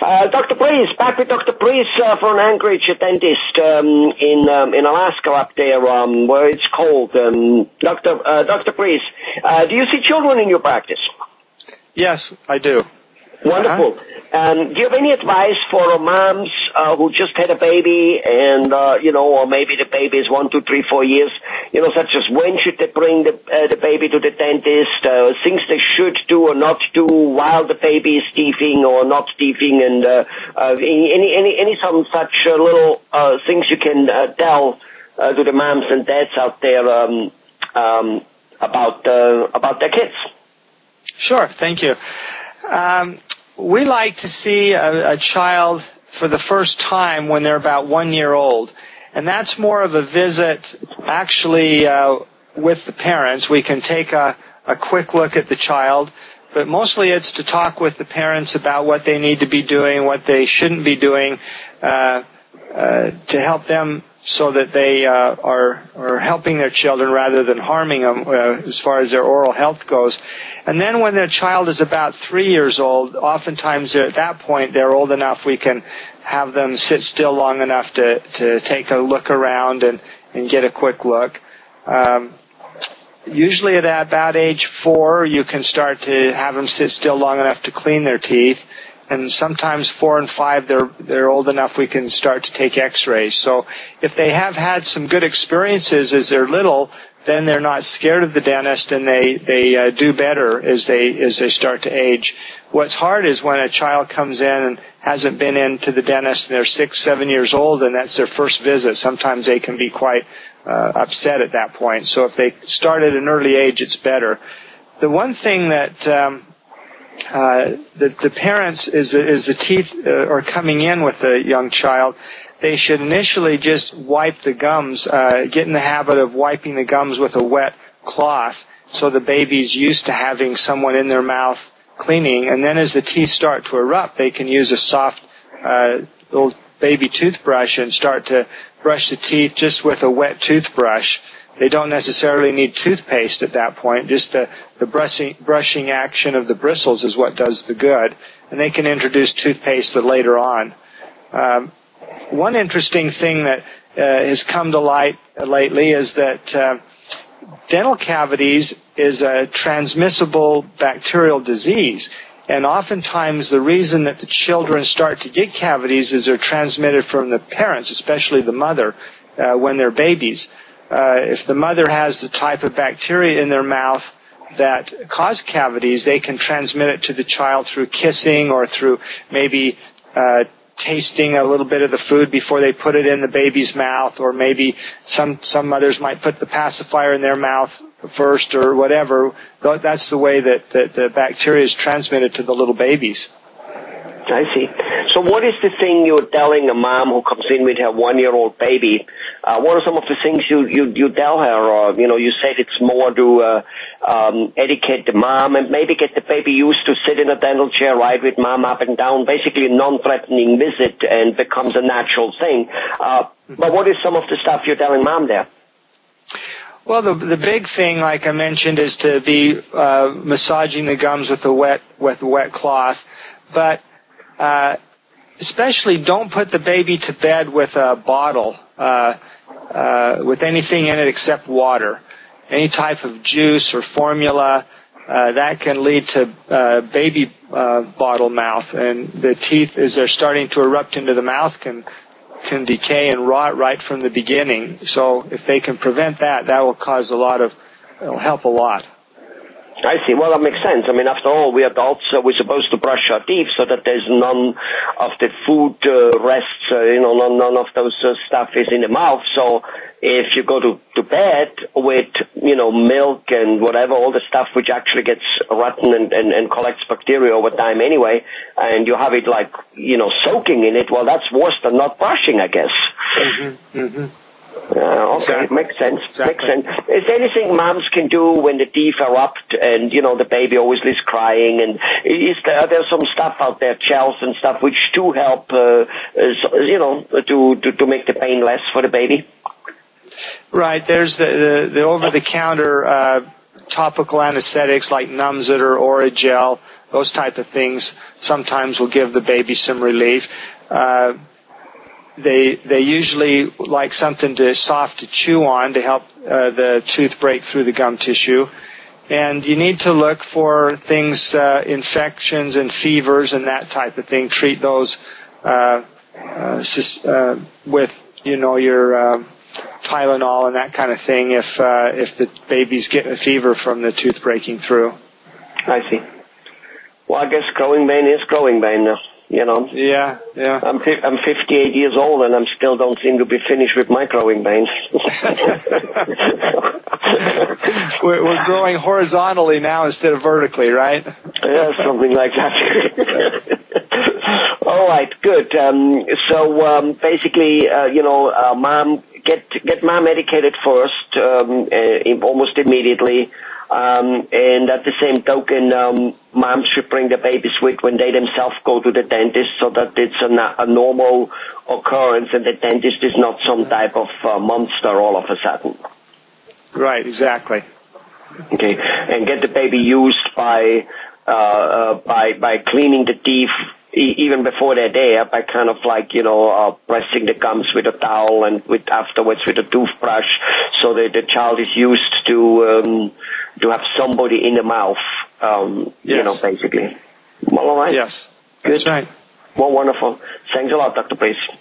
Dr. Priest, back with Dr. Priest from Anchorage, a dentist in Alaska up there where it's cold. Dr. Priest, do you see children in your practice? Yes, I do. Wonderful. Do you have any advice for moms who just had a baby and, or maybe the baby is 1, 2, 3, 4 years, such as when should they bring the baby to the dentist, things they should do or not do while the baby is teething or not teething, and any some such little things you can tell to the moms and dads out there about their kids? Sure, thank you. We like to see a child for the first time when they're about 1 year old. And that's more of a visit actually with the parents. We can take a quick look at the child, but mostly it's to talk with the parents about what they need to be doing, what they shouldn't be doing, to help them so that they are helping their children rather than harming them as far as their oral health goes. And then when their child is about 3 years old, oftentimes at that point they're old enough we can have them sit still long enough to take a look around and get a quick look. Usually at about age 4 you can start to have them sit still long enough to clean their teeth. And sometimes 4 and 5, they're old enough we can start to take x-rays. So if they have had some good experiences as they're little, then they're not scared of the dentist and they do better as they start to age. What's hard is when a child comes in and hasn't been into the dentist and they're 6, 7 years old and that's their first visit. Sometimes they can be quite upset at that point. So if they start at an early age, it's better. The one thing that the parents, is the teeth are coming in with the young child, they should initially just wipe the gums, get in the habit of wiping the gums with a wet cloth so the baby's used to having someone in their mouth cleaning. And then as the teeth start to erupt, they can use a soft little baby toothbrush and start to brush the teeth just with a wet toothbrush. They don't necessarily need toothpaste at that point. Just the brushing action of the bristles is what does the good. And they can introduce toothpaste later on. One interesting thing that has come to light lately is that dental cavities is a transmissible bacterial disease. And oftentimes the reason that the children start to get cavities is they're transmitted from the parents, especially the mother, when they're babies. If the mother has the type of bacteria in their mouth that cause cavities, they can transmit it to the child through kissing or through maybe tasting a little bit of the food before they put it in the baby's mouth, or maybe some mothers might put the pacifier in their mouth first or whatever. That's the way that the bacteria is transmitted to the little babies. I see. So what is the thing you're telling a mom who comes in with her 1-year-old baby? What are some of the things you tell her? Or, you said it's more to educate the mom and maybe get the baby used to sit in a dental chair, ride with mom up and down, basically a non-threatening visit, and becomes a natural thing. But what is some of the stuff you're telling mom there? Well, the big thing, like I mentioned, is to be massaging the gums with a wet cloth. But especially don't put the baby to bed with a bottle, with anything in it except water. Any type of juice or formula, that can lead to baby bottle mouth. And the teeth, as they're starting to erupt into the mouth, can decay and rot right from the beginning. So if they can prevent that, that will it'll help a lot. I see. Well, that makes sense. I mean, after all, we adults, we're supposed to brush our teeth so that there's none of the food rests, none of those stuff is in the mouth. So if you go to bed with, milk and whatever, all the stuff which actually gets rotten and collects bacteria over time anyway, and you have it soaking in it, well, that's worse than not brushing, I guess. Mm-hmm. Mm-hmm. Okay, exactly. Makes sense. Exactly. Makes sense. Is there anything moms can do when the teeth erupt and, the baby always is crying? And are there some stuff out there, gels and stuff, which do help, to make the pain less for the baby? Right. There's the over-the-counter topical anesthetics like Numzit or Oragel, those type of things sometimes will give the baby some relief. They usually like something soft to chew on to help the tooth break through the gum tissue. And you need to look for things, infections and fevers and that type of thing. Treat those with, your Tylenol and that kind of thing if the baby's getting a fever from the tooth breaking through. I see. Well, I guess growing pain is growing pain now. Yeah. I'm 58 years old and I still don't seem to be finished with my growing pains. We're growing horizontally now instead of vertically, right? Yeah, something like that. All right, good. So basically, mom, get mom medicated first, almost immediately. And at the same token, moms should bring the babies with when they themselves go to the dentist so that it's a normal occurrence and the dentist is not some type of monster all of a sudden. Right, exactly. Okay, and get the baby used by cleaning the teeth even before they're there, by kind of pressing the gums with a towel and afterwards with a toothbrush, so that the child is used to have somebody in the mouth, yes. Basically. Well, all right. Yes, Good. that's right. Well, wonderful. Thanks a lot, Dr. Priest.